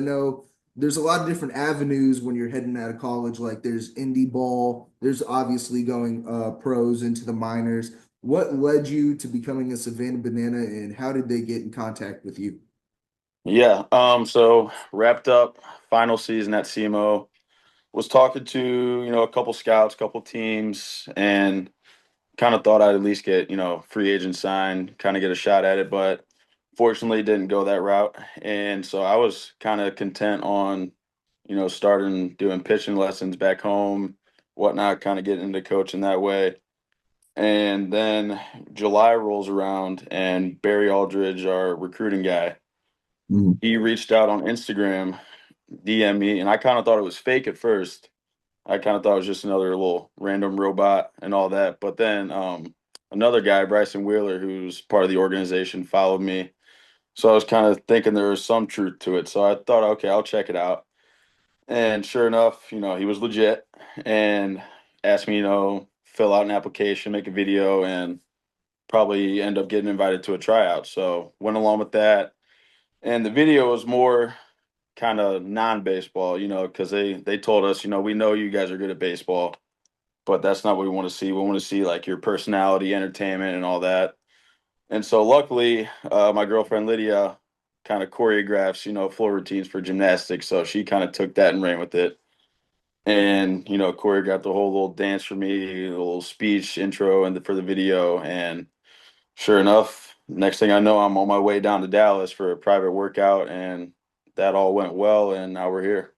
know there's a lot of different avenues when you're heading out of college. Like there's indie ball, there's obviously going pros into the minors. What led you to becoming a Savannah Banana, and how did they get in contact with you? Yeah. So wrapped up final season at SEMO. Was talking to, a couple scouts, couple teams, and kind of thought I'd at least get, free agent signed, kind of get a shot at it, but fortunately didn't go that route. And so I was kind of content on, starting doing pitching lessons back home, whatnot, kind of getting into coaching that way. And then July rolls around and Barry Aldridge, our recruiting guy, Mhm. he reached out on Instagram, DM me, and I kind of thought it was fake at first. I kind of thought it was just another little random robot and all that. But then another guy, Bryson Wheeler, who's part of the organization, followed me. So I was kind of thinking there was some truth to it. So I thought, okay, I'll check it out. And sure enough, he was legit and asked me, fill out an application, make a video, and probably end up getting invited to a tryout. So went along with that. And the video was more kind of non-baseball, because they told us, we know you guys are good at baseball, but that's not what we want to see. We want to see like your personality, entertainment, and all that. And so luckily, my girlfriend Lydia kind of choreographs, floor routines for gymnastics. So she kind of took that and ran with it. And, choreographed the whole little dance for me, a little speech intro and for the video. And sure enough, next thing I know, I'm on my way down to Dallas for a private workout, and that all went well, and now we're here.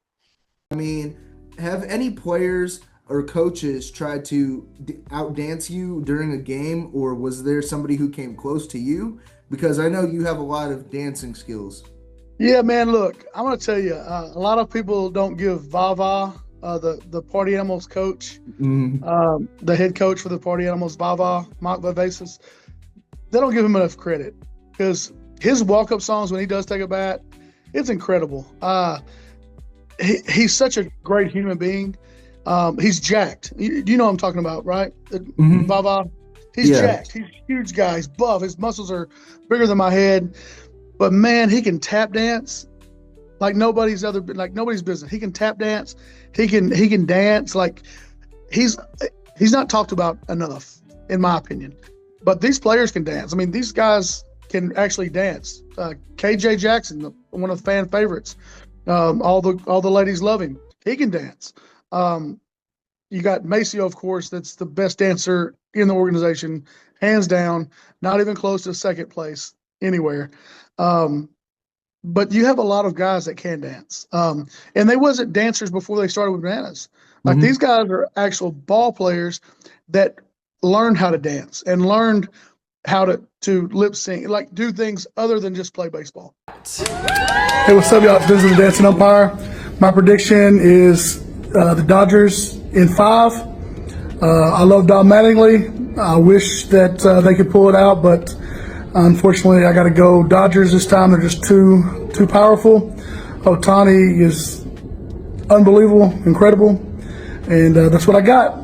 I mean, have any players or coaches tried to outdance you during a game, or was there somebody who came close to you? Because I know you have a lot of dancing skills. Yeah, man. Look, I'm gonna tell you, a lot of people don't give Vava, the Party Animals coach, Mhm. the head coach for the Party Animals, Vava, Mark Vivacis. They don't give him enough credit because his walk-up songs when he does take a bat, it's incredible. He's such a great human being. He's jacked. You know what I'm talking about, right? Mhm. Vava. He's Yeah. jacked. He's a huge guy. He's buff. His muscles are bigger than my head. But man, he can tap dance like nobody's business. He can tap dance. He can dance like he's he's not talked about enough, in my opinion. But these players can dance. I mean, these guys can actually dance. KJ Jackson, one of the fan favorites. All the ladies love him. He can dance. You got Maceo, of course, that's the best dancer in the organization, hands down, not even close to second place anywhere. Um, but you have a lot of guys that can dance. And they wasn't dancers before they started with Bananas. Like Mhm. these guys are actual ball players that learned how to dance and learned how to lip sync, like do things other than just play baseball. Hey, what's up, y'all? This is the Dancing Umpire. My prediction is the Dodgers in 5. I love Don Mattingly. I wish that they could pull it out, but unfortunately, I got to go Dodgers this time. They're just too powerful. Otani is unbelievable, incredible, and that's what I got.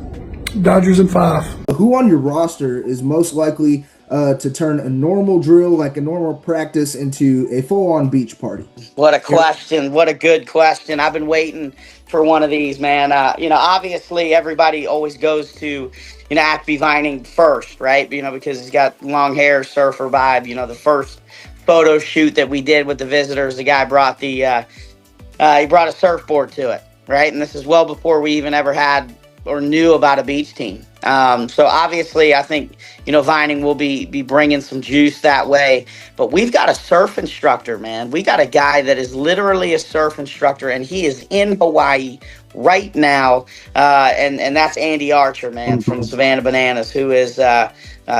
Dodgers in 5. Who on your roster is most likely to turn a normal drill, like a normal practice, into a full-on beach party? What a question. What a good question. I've been waiting for one of these, man. Obviously everybody always goes to, Acme Vining first, right? Because he's got long hair, surfer vibe. The first photo shoot that we did with the visitors, the guy brought he brought a surfboard to it, right? And this is well before we even ever had or knew about a beach team. So obviously, I think Vining will be bringing some juice that way. But we've got a surf instructor, man. We got a guy that is literally a surf instructor, and he is in Hawaii right now. And that's Andy Archer, man, from Savannah Bananas, who is a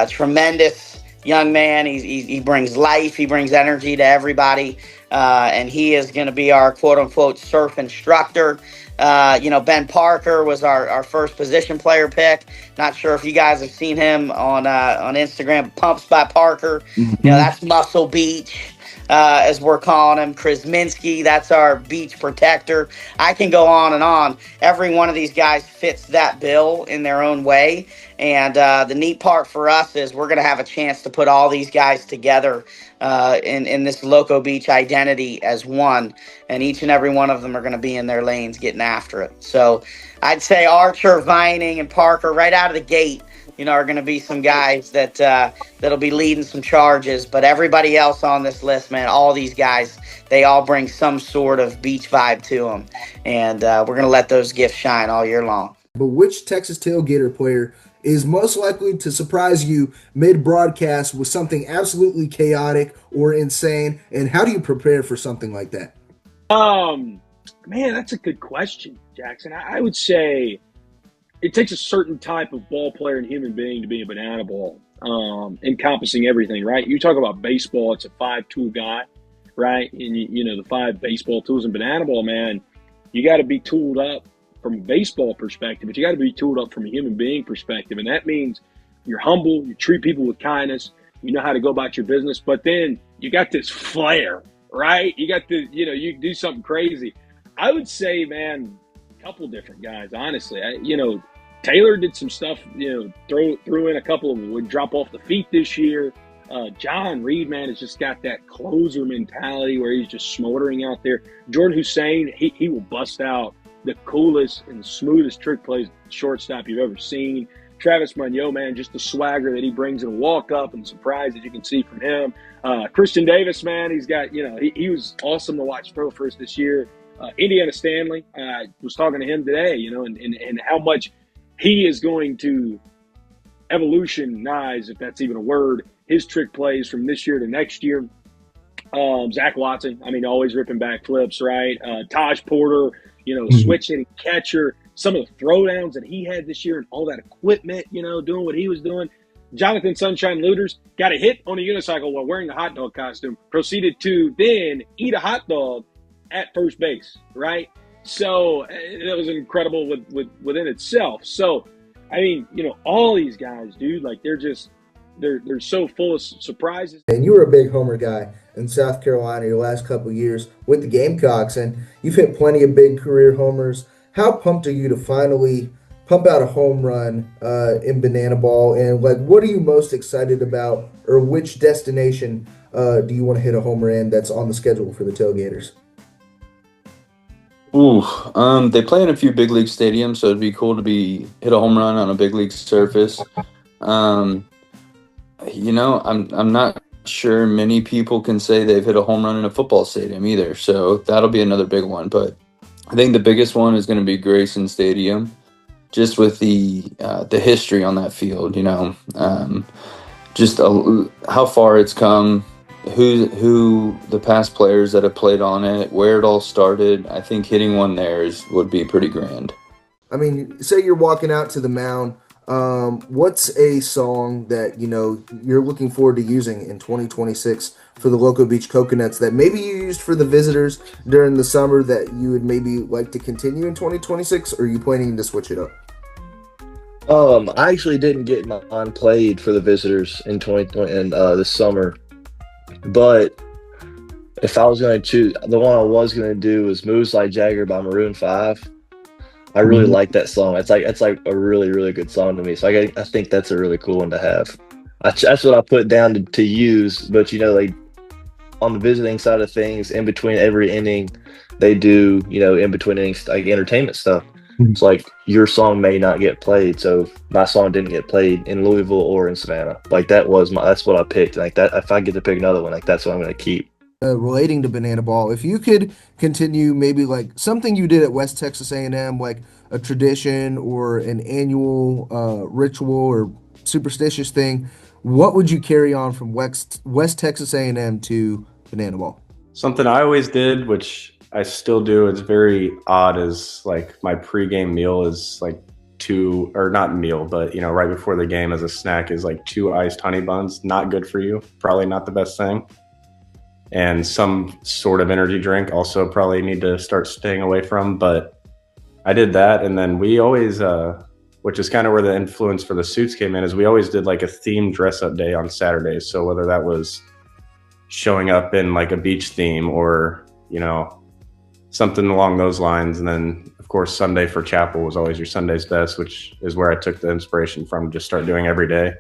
tremendous young man. He brings life, he brings energy to everybody, and he is going to be our quote unquote surf instructor. Ben Parker was our first position player pick. Not sure if you guys have seen him on Instagram, Pumps by Parker. Mhm. That's Muscle Beach. as we're calling him, Krasminski. That's our beach protector. I can go on and on. Every one of these guys fits that bill in their own way. And the neat part for us is we're going to have a chance to put all these guys together in this Loco Beach identity as one. And each and every one of them are going to be in their lanes getting after it. So I'd say Archer, Vining, and Parker right out of the gate, are going to be some guys that'll be leading some charges. But everybody else on this list, man, all these guys, they all bring some sort of beach vibe to them. And we're going to let those gifts shine all year long. But which Texas Tailgater player is most likely to surprise you mid-broadcast with something absolutely chaotic or insane? And how do you prepare for something like that? Man, that's a good question, Jackson. I would say it takes a certain type of ball player and human being to be a banana ball, encompassing everything, right? You talk about baseball, it's a 5-tool guy, right? And, the 5 baseball tools. And banana ball, man, you got to be tooled up from a baseball perspective, but you got to be tooled up from a human being perspective. And that means you're humble, you treat people with kindness, you know how to go about your business, but then you got this flair, right? You got the, you do something crazy. I would say, man, a couple different guys, honestly. Taylor did some stuff, threw in a couple of them would drop off the feet this year. John Reed, man, has just got that closer mentality where he's just smoldering out there. Jordan Hussein, he will bust out the coolest and smoothest trick plays shortstop you've ever seen. Travis Munoz, man, just the swagger that he brings in a walk-up and surprise that you can see from him. Christian Davis, man, he's got, he was awesome to watch throw for us this year. Indiana Stanley, I was talking to him today, and how much he is going to evolutionize, if that's even a word, his trick plays from this year to next year. Zach Watson, always ripping back flips, right? Taj Porter, switch hitting catcher. Some of the throwdowns that he had this year and all that equipment, doing what he was doing. Jonathan Sunshine Looters got a hit on a unicycle while wearing a hot dog costume, proceeded to then eat a hot dog at first base, right? So that was incredible within itself. So, all these guys, dude, like they're so full of surprises. And you were a big homer guy in South Carolina your last couple of years with the Gamecocks, and you've hit plenty of big career homers. How pumped are you to finally pump out a home run in banana ball? And what are you most excited about, or which destination do you want to hit a homer in that's on the schedule for the Tailgaters? They play in a few big league stadiums, so it'd be cool to hit a home run on a big league surface. I'm not sure many people can say they've hit a home run in a football stadium either, so that'll be another big one. But I think the biggest one is going to be Grayson Stadium, just with the history on that field. How far it's come, who the past players that have played on it, where it all started. I think hitting one there would be pretty grand. Say you're walking out to the mound. What's a song that you're looking forward to using in 2026 for the Loco Beach Coconuts that maybe you used for the visitors during the summer that you would maybe like to continue in 2026, or are you planning to switch it up? I actually didn't get mine played for the visitors in 2020 and this summer, but if I was going to choose, the one I was going to do was "Moves Like Jagger" by Maroon 5. I really like that song. It's like a really, really good song to me. So I think that's a really cool one to have. That's what I put down to use. But on the visiting side of things, in between every inning, they do in between innings like entertainment stuff. It's like your song may not get played, so my song didn't get played in Louisville or in Savannah. That's what I picked. Like that, if I get to pick another one, that's what I'm going to keep. Relating to banana ball, if you could continue maybe something you did at West Texas A&M, like a tradition or an annual ritual or superstitious thing, what would you carry on from West Texas A&M to banana ball? Something I always did, which I still do, it's very odd, is my pregame meal is not meal, but right before the game as a snack is 2 iced honey buns. Not good for you, probably not the best thing. And some sort of energy drink also probably need to start staying away from. But I did that. And then we always, which is kind of where the influence for the suits came in, is we always did a themed dress up day on Saturdays. So whether that was showing up in like a beach theme or, you know, something along those lines. And then of course, Sunday for chapel was always your Sunday's best, which is where I took the inspiration from, just start doing every day.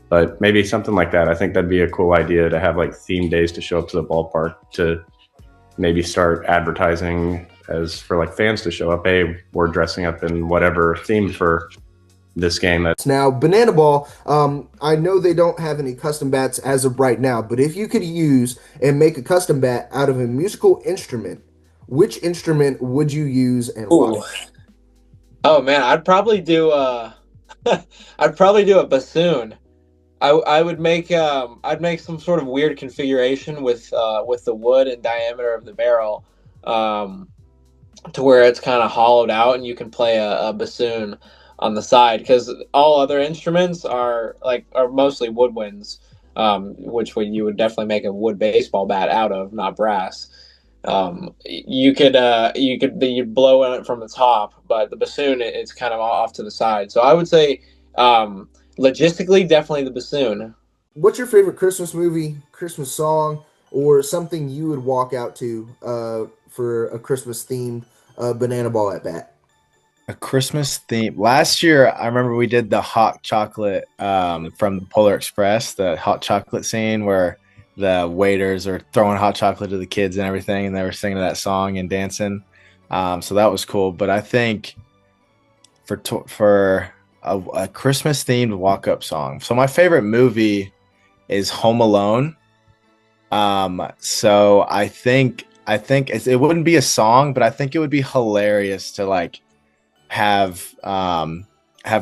But maybe something like that. I think that'd be a cool idea to have like theme days to show up to the ballpark, to maybe start advertising as for like fans to show up. Hey, we're dressing up in whatever theme for this game. Now, Banana Ball, I know they don't have any custom bats as of right now, but if you could use and make a custom bat out of a musical instrument, which instrument would you use and why? Ooh. Oh man, I'd probably do I'd probably do a bassoon. I would make I'd make some sort of weird configuration with the wood and diameter of the barrel, to where it's kind of hollowed out and you can play a bassoon on the side, because all other instruments are mostly woodwinds, which you would definitely make a wood baseball bat out of, not brass. You'd blow on it from the top, but the bassoon it's kind of off to the side. So I would say logistically, definitely the bassoon. What's your favorite Christmas movie, Christmas song, or something you would walk out to for a Christmas themed Banana Ball at bat? A Christmas theme. Last year, I remember we did the hot chocolate from the Polar Express, the hot chocolate scene where the waiters are throwing hot chocolate to the kids and everything, and they were singing that song and dancing. So that was cool. But I think for a Christmas themed walk up song. So my favorite movie is Home Alone. So I think it wouldn't be a song, but I think it would be hilarious to like have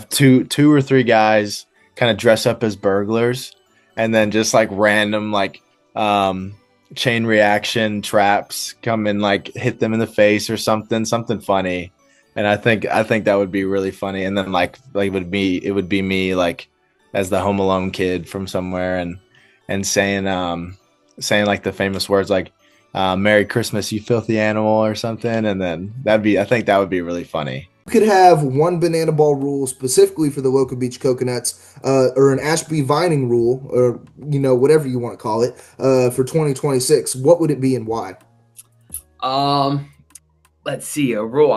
two or three guys kind of dress up as burglars, and then just like random like chain reaction traps come and like hit them in the face or something funny. And I think that would be really funny. And then like it would be me like as the Home Alone kid from somewhere and saying like the famous words like Merry Christmas, you filthy animal, or something. And then I think that would be really funny. You could have one Banana Ball rule specifically for the Local Beach Coconuts, or an Ashby Vining rule, or whatever you want to call it, for 2026. What would it be and why? Let's see, a rule.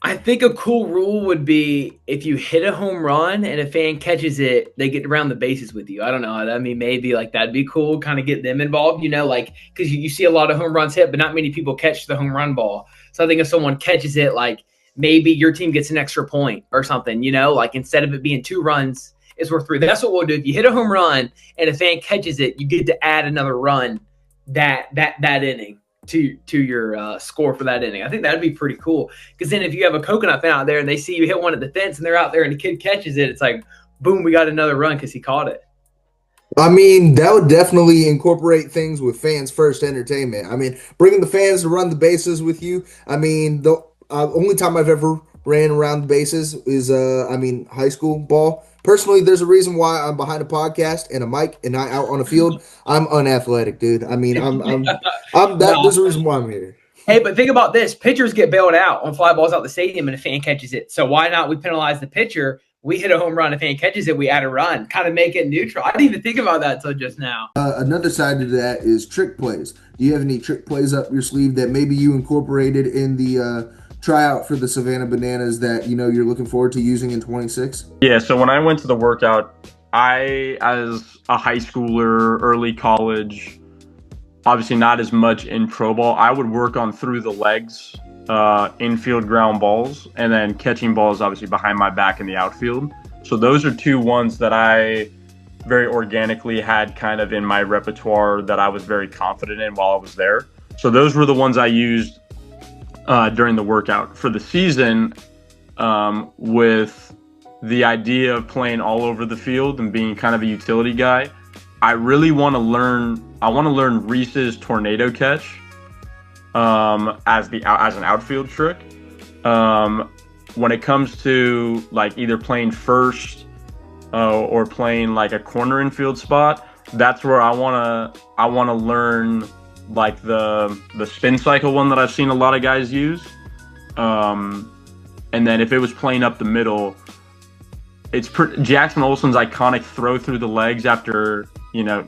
I think a cool rule would be if you hit a home run and a fan catches it, they get around the bases with you. I don't know. I mean, maybe like that'd be cool, kind of get them involved, like because you see a lot of home runs hit, but not many people catch the home run ball. So I think if someone catches it, like maybe your team gets an extra point or something, like instead of it being 2 runs, it's worth 3. That's what we'll do. If you hit a home run and a fan catches it, you get to add another run that inning to your score for that inning. I think that'd be pretty cool, because then if you have a Coconut fan out there and they see you hit one at the fence and they're out there and the kid catches it, it's like, boom, we got another run because he caught it. I mean, that would definitely incorporate things with fans first entertainment. I mean, bringing the fans to run the bases with you. I mean, the only time I've ever ran around the bases is, high school ball. Personally, there's a reason why I'm behind a podcast and a mic and not out on a field. I'm unathletic, dude. I mean, there's a reason why I'm here. Hey, but think about this. Pitchers get bailed out on fly balls out the stadium and a fan catches it. So why not we penalize the pitcher? We hit a home run, a fan catches it, we add a run. Kind of make it neutral. I didn't even think about that until just now. Another side to that is trick plays. Do you have any trick plays up your sleeve that maybe you incorporated in the tryout for the Savannah Bananas that you're looking forward to using in 26? Yeah, so when I went to the workout, I, as a high schooler, early college, obviously not as much in pro ball, I would work on through the legs, infield ground balls, and then catching balls obviously behind my back in the outfield. So those are 2 ones that I very organically had kind of in my repertoire that I was very confident in while I was there. So those were the ones I used during the workout. For the season, with the idea of playing all over the field and being kind of a utility guy, I really want to learn Reese's tornado catch as an outfield trick. When it comes to like either playing first or playing like a corner infield spot, that's where I want to learn like the spin cycle one that I've seen a lot of guys use. And then if it was playing up the middle, it's Jackson Olsen's iconic throw through the legs after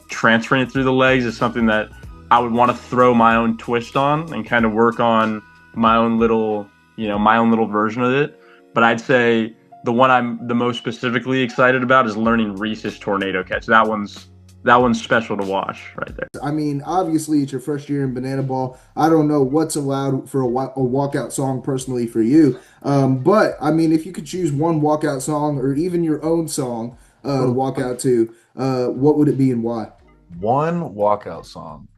transferring it through the legs is something that I would want to throw my own twist on and kind of work on my own little version of it. But I'd say the one I'm the most specifically excited about is learning Reese's tornado catch. That one's special to watch right there. I mean, obviously, it's your first year in Banana Ball. I don't know what's allowed for a walkout song personally for you. But, I mean, if you could choose one walkout song or even your own song to walk out to, what would it be and why? One walkout song.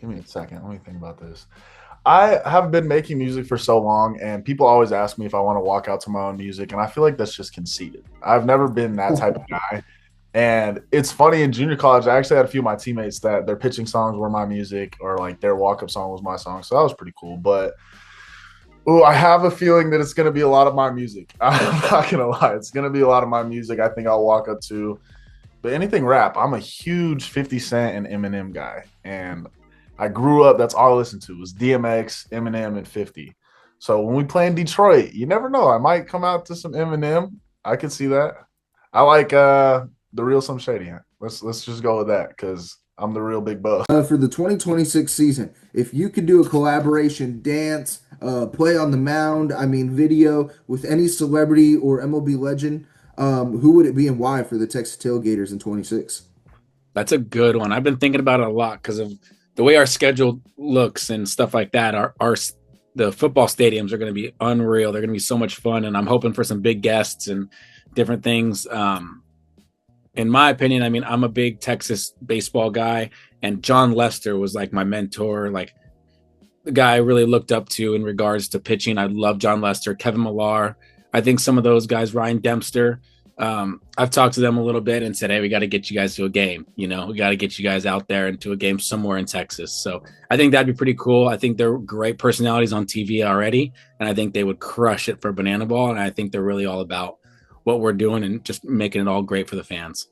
Give me a second. Let me think about this. I have been making music for so long, and people always ask me if I want to walk out to my own music, and I feel like that's just conceited. I've never been that type of guy. And it's funny, in junior college, I actually had a few of my teammates that their pitching songs were my music, or like their walk-up song was my song. So that was pretty cool. But I have a feeling that it's going to be a lot of my music. I'm not going to lie. It's going to be a lot of my music I think I'll walk up to. But anything rap, I'm a huge 50 Cent and Eminem guy. And I grew up, that's all I listened to was DMX, Eminem, and 50. So when we play in Detroit, you never know. I might come out to some Eminem. I could see that. I like The Real Slim Shady. Let's just go with that because I'm the real big boss. For the 2026 season, if you could do a collaboration, dance, play on the mound, video with any celebrity or MLB legend, who would it be and why for the Texas Tailgaters in 26? That's a good one. I've been thinking about it a lot because of the way our schedule looks and stuff like that. The football stadiums are going to be unreal. They're going to be so much fun, and I'm hoping for some big guests and different things. In my opinion, I'm a big Texas baseball guy, and John Lester was like my mentor, like the guy I really looked up to in regards to pitching. I love John Lester, Kevin Millar. I think some of those guys, Ryan Dempster, I've talked to them a little bit and said, hey, we got to get you guys to a game. We got to get you guys out there into a game somewhere in Texas. So I think that'd be pretty cool. I think they're great personalities on TV already, and I think they would crush it for Banana Ball. And I think they're really all about what we're doing and just making it all great for the fans.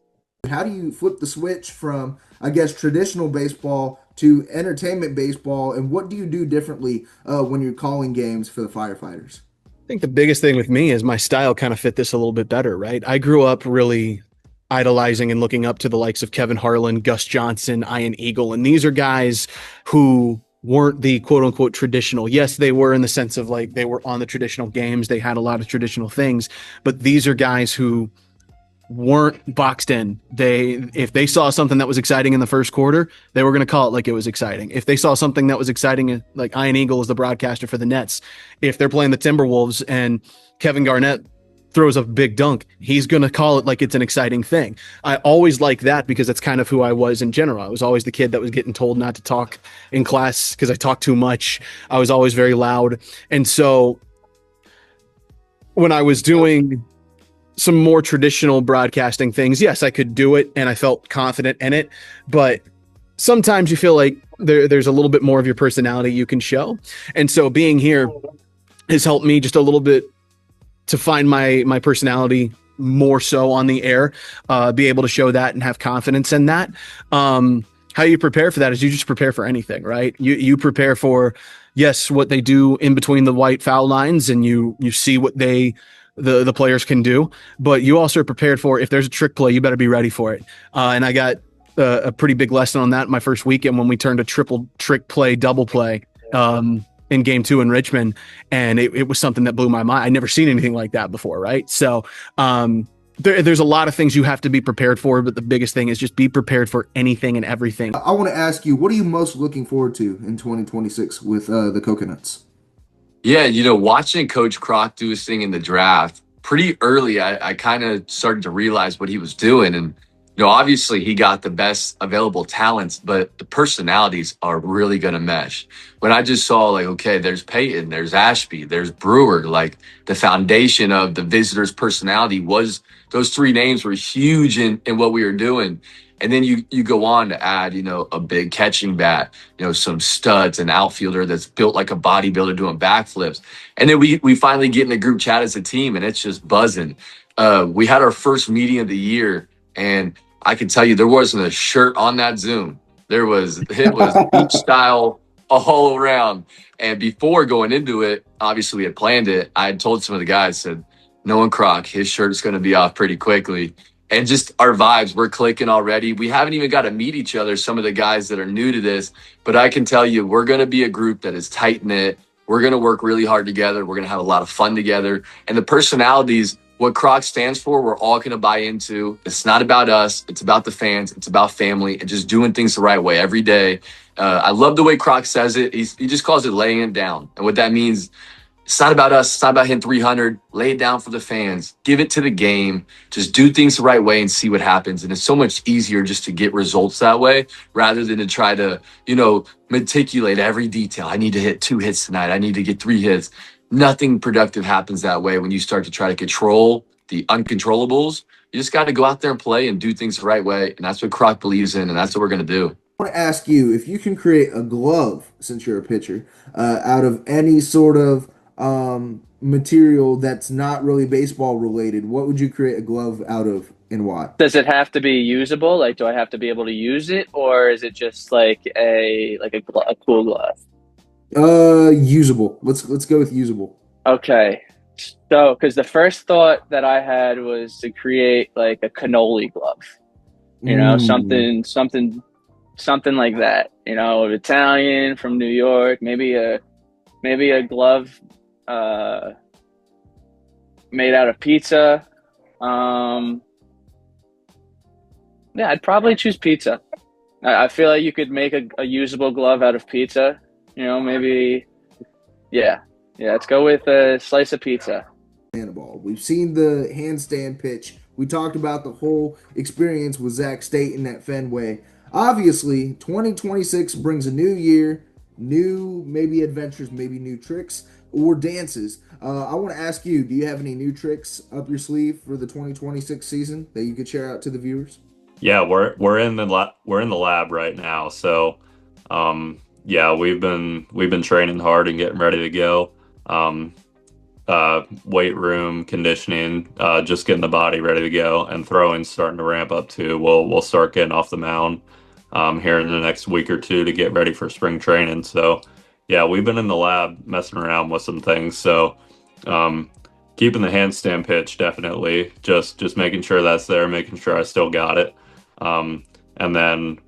How do you flip the switch from, I guess, traditional baseball to entertainment baseball, and what do you do differently when you're calling games for the Firefighters? I think the biggest thing with me is my style kind of fit this a little bit better, right? I grew up really idolizing and looking up to the likes of Kevin Harlan, Gus Johnson, Ian Eagle, and these are guys who weren't the quote unquote traditional. Yes, they were in the sense of like they were on the traditional games. They had a lot of traditional things, but these are guys who weren't boxed in. If they saw something that was exciting in the first quarter, they were going to call it like it was exciting. If they saw something that was exciting, like Ian Eagle is the broadcaster for the Nets, if they're playing the Timberwolves and Kevin Garnett throws a big dunk, he's going to call it like it's an exciting thing. I always like that because that's kind of who I was in general. I was always the kid that was getting told not to talk in class because I talked too much. I was always very loud. And so when I was doing some more traditional broadcasting things, yes, I could do it and I felt confident in it, but sometimes you feel like there's a little bit more of your personality you can show. And so being here has helped me just a little bit to find my personality more so on the air, be able to show that and have confidence in that. How you prepare for that is you just prepare for anything, right? You prepare for, yes, what they do in between the white foul lines, and you see what the players can do, but you also are prepared for if there's a trick play, you better be ready for it. And I got a pretty big lesson on that my first weekend when we turned a triple trick play, double play in game 2 in Richmond. And it was something that blew my mind. I'd never seen anything like that before. Right. So there's a lot of things you have to be prepared for, but the biggest thing is just be prepared for anything and everything. I want to ask you, what are you most looking forward to in 2026 with the Coconuts? Yeah, watching Coach Croc do his thing in the draft pretty early, I kind of started to realize what he was doing. And, obviously he got the best available talents, but the personalities are really going to mesh. When I just saw okay, there's Peyton, there's Ashby, there's Brewer, the foundation of the Visitors' personality was those 3 names were huge in what we were doing. And then you go on to add, a big catching bat, some studs, an outfielder that's built like a bodybuilder doing backflips. And then we finally get in a group chat as a team, and it's just buzzing. We had our first meeting of the year, and I can tell you there wasn't a shirt on that Zoom. It was beach style all around. And before going into it, obviously we had planned it. I had told some of the guys, said, knowing Croc, his shirt's going to be off pretty quickly. and just our vibes, we're clicking already. We haven't even got to meet each other, some of the guys that are new to this, but I can tell you, we're going to be a group that is tight knit. We're going to work really hard together. We're going to have a lot of fun together. And the personalities, what Croc stands for, we're all going to buy into. It's not about us. It's about the fans. It's about family and just doing things the right way every day. I love the way Croc says it. He just calls it laying it down. And what that means, it's not about us. It's not about hitting 300. Lay it down for the fans. Give it to the game. Just do things the right way and see what happens. And it's so much easier just to get results that way rather than to try to, meticulate every detail. I need to hit 2 hits tonight. I need to get 3 hits. Nothing productive happens that way when you start to try to control the uncontrollables. You just got to go out there and play and do things the right way. And that's what Croc believes in. And that's what we're going to do. I want to ask you if you can create a glove, since you're a pitcher, out of any sort of material that's not really baseball related, what would you create a glove out of and why? Does it have to be usable? Like, do I have to be able to use it, or is it just like a cool glove? Usable. Let's go with usable. Okay. So, because the first thought that I had was to create like a cannoli glove, something like that. Italian from New York, maybe a glove made out of pizza. Yeah, I'd probably choose pizza. I feel like you could make a usable glove out of pizza. Maybe, yeah. Let's go with a slice of pizza. Ball. We've seen the handstand pitch. We talked about the whole experience with Zach Staten at Fenway. Obviously, 2026 brings a new year, new maybe adventures, maybe new tricks or dances. I want to ask you, do you have any new tricks up your sleeve for the 2026 season that you could share out to the viewers? Yeah, we're in the lab right now. So, yeah, we've been training hard and getting ready to go. Weight room, conditioning, just getting the body ready to go, and throwing starting to ramp up too. We'll start getting off the mound here in the next week or two to get ready for spring training. So, yeah, we've been in the lab messing around with some things. So, keeping the handstand pitch, definitely just making sure that's there, making sure I still got it. And then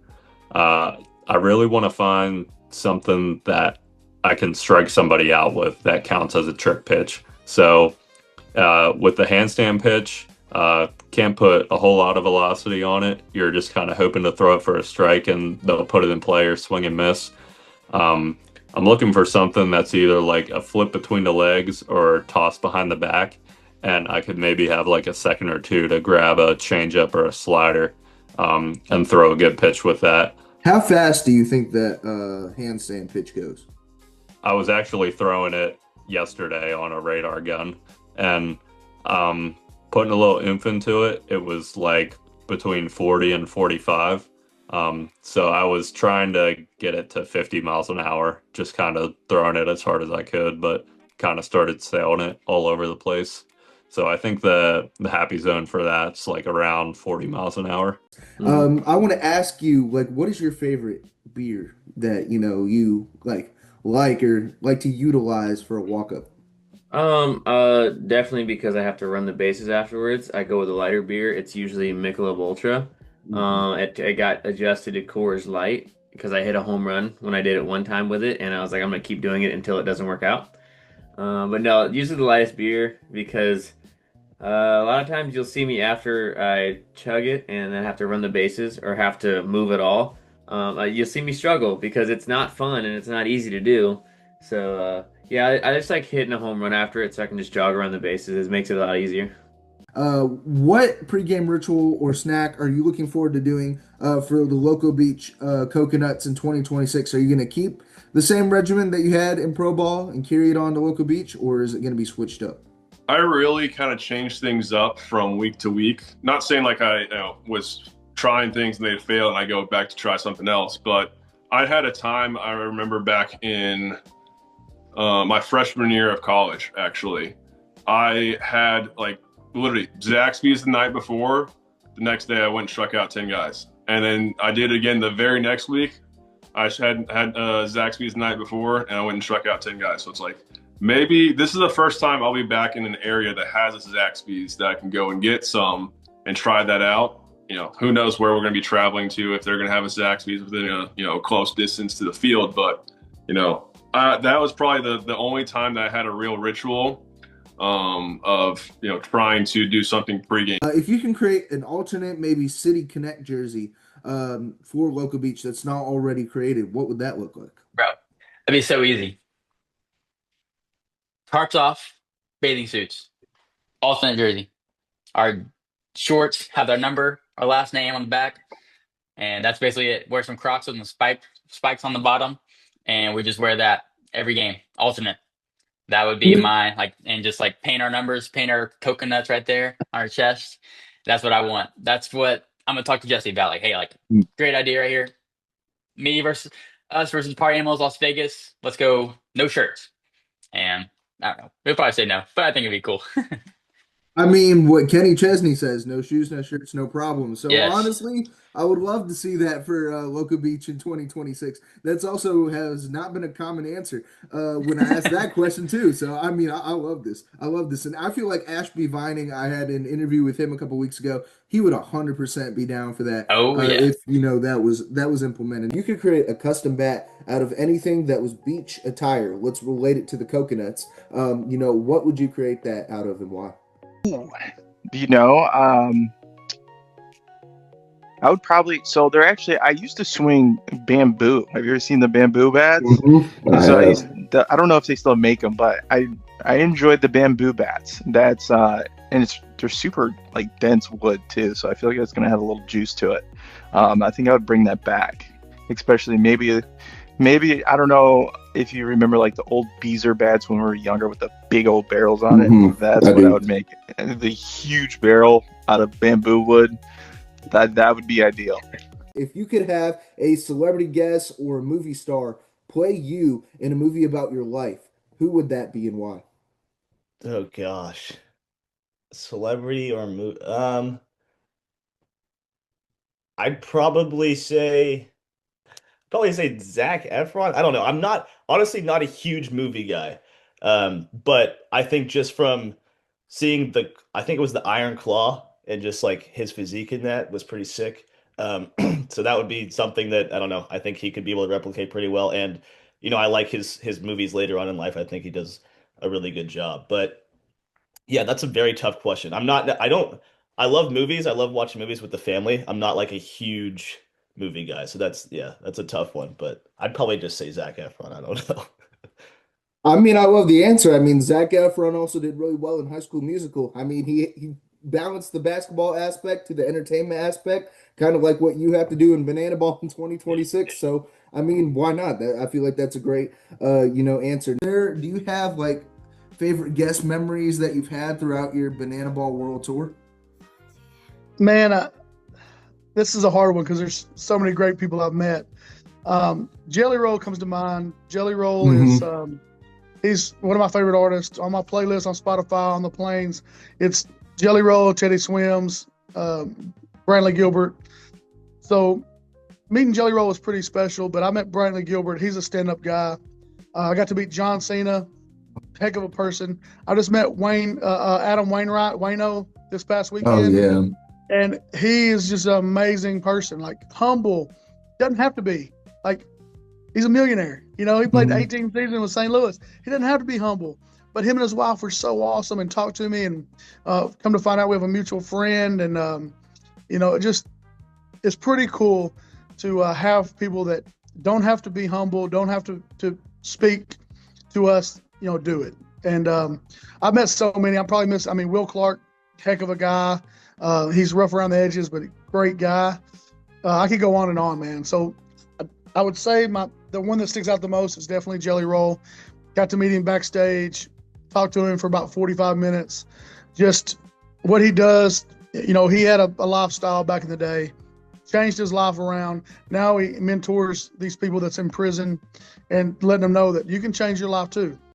I really want to find something that I can strike somebody out with that counts as a trick pitch. So with the handstand pitch, can't put a whole lot of velocity on it. You're just kind of hoping to throw it for a strike and they'll put it in play or swing and miss. I'm looking for something that's either like a flip between the legs or toss behind the back. And I could maybe have like a second or two to grab a changeup or a slider and throw a good pitch with that. How fast do you think that handstand pitch goes? I was actually throwing it yesterday on a radar gun and putting a little oomph into it. It was like between 40 and 45. So I was trying to get it to 50 miles an hour, just kind of throwing it as hard as I could, but kind of started sailing it all over the place. So I think the happy zone for that's like around 40 miles an hour. I want to ask you, like, what is your favorite beer that you like or like to utilize for a walk-up? Definitely because I have to run the bases afterwards. I go with a lighter beer. It's usually Michelob Ultra. It got adjusted to Coors Light because I hit a home run when I did it one time with it, and I was like, I'm gonna keep doing it until it doesn't work out. But no, usually the lightest beer because a lot of times you'll see me after I chug it and then have to run the bases or have to move it all. You'll see me struggle because it's not fun and it's not easy to do. So yeah, I just like hitting a home run after it so I can just jog around the bases. It makes it a lot easier. What pregame ritual or snack are you looking forward to doing for the Loco Beach Coconuts in 2026? Are you going to keep the same regimen that you had in pro ball and carry it on to Loco Beach, or is it going to be switched up? I really kind of changed things up from week to week. Not saying like I was trying things and they'd fail and I go back to try something else, but I had a time, I remember back in my freshman year of college, actually. I had like literally Zaxby's the night before. The next day I went and struck out 10 guys. And then I did it again the very next week. I had Zaxby's the night before and I went and struck out 10 guys. So it's like, maybe this is the first time I'll be back in an area that has a Zaxby's that I can go and get some and tried that out. Who knows where we're going to be traveling to, if they're going to have a Zaxby's within a close distance to the field. But that was probably the only time that I had a real ritual of trying to do something pregame. If you can create an alternate, maybe City Connect jersey for Local Beach that's not already created, what would that look like? Bro, that'd be so easy. Tarps off, bathing suits, alternate jersey. Our shorts have their number, our last name on the back, and that's basically it. Wear some Crocs with the spikes on the bottom, and we just wear that every game. Alternate. That would be mine. And just paint our numbers, paint our coconuts right there on our chest. That's what I want. That's what I'm gonna talk to Jesse about. Hey, great idea right here. Me versus us versus Party Animals, Las Vegas. Let's go. No shirts. And I don't know. He'll probably say no, but I think it'd be cool. I mean, what Kenny Chesney says, no shoes, no shirts, no problem. So Yes. honestly, I would love to see that for Local Beach in 2026. That's also has not been a common answer when I asked that question too. So I mean, I love this. I love this. And I feel like Ashby Vining, I had an interview with him a couple weeks ago. He would 100% be down for that. Oh, yeah. If that was implemented. You could create a custom bat out of anything that was beach attire. Let's relate it to the coconuts. What would you create that out of and why? I would probably, I used to swing bamboo. Have you ever seen the bamboo bats? I don't know if they still make them, but I enjoyed the bamboo bats. They're super dense wood too, so I feel like it's gonna have a little juice to it. I think I would bring that back, especially maybe I don't know if you remember the old Beezer bats when we were younger with the big old barrels on it. That's what I would make. And the huge barrel out of bamboo wood. That would be ideal. If you could have a celebrity guest or a movie star play you in a movie about your life, who would that be and why? Oh gosh, celebrity or movie? I'd probably say Zac Efron. I don't know. I'm honestly not a huge movie guy, but I think just from seeing I think it was the Iron Claw, and just his physique in that was pretty sick. So that would be something that, I don't know, I think he could be able to replicate pretty well. And I like his movies later on in life. I think he does a really good job. But yeah, that's a very tough question. I love movies. I love watching movies with the family. I'm not a huge movie guy. So that's a tough one. But I'd probably just say Zac Efron. I don't know. I mean, I love the answer. I mean, Zac Efron also did really well in High School Musical. I mean, he balanced the basketball aspect to the entertainment aspect, kind of like what you have to do in Banana Ball in 2026. So, I mean, why not? I feel like that's a great, answer. Do you have favorite guest memories that you've had throughout your Banana Ball World Tour? Man, this is a hard one because there's so many great people I've met. Jelly Roll comes to mind. Jelly Roll is he's one of my favorite artists. On my playlist on Spotify on the planes, it's Jelly Roll, Teddy Swims, Brantley Gilbert. So meeting Jelly Roll was pretty special, but I met Brantley Gilbert. He's a stand-up guy. I got to meet John Cena, heck of a person. I just met Adam Wainwright, Wayno, this past weekend. Oh, yeah. And he is just an amazing person, humble. Doesn't have to be. He's a millionaire. He played 18 seasons with St. Louis. He doesn't have to be humble. But him and his wife were so awesome and talked to me, and come to find out we have a mutual friend. And, it's pretty cool to have people that don't have to be humble, don't have to speak to us, do it. And I've met so many. Will Clark, heck of a guy. He's rough around the edges, but a great guy. I could go on and on, man. So I would say the one that sticks out the most is definitely Jelly Roll. Got to meet him backstage, talked to him for about 45 minutes. Just what he does, he had a lifestyle back in the day, changed his life around. Now he mentors these people that's in prison and letting them know that you can change your life too.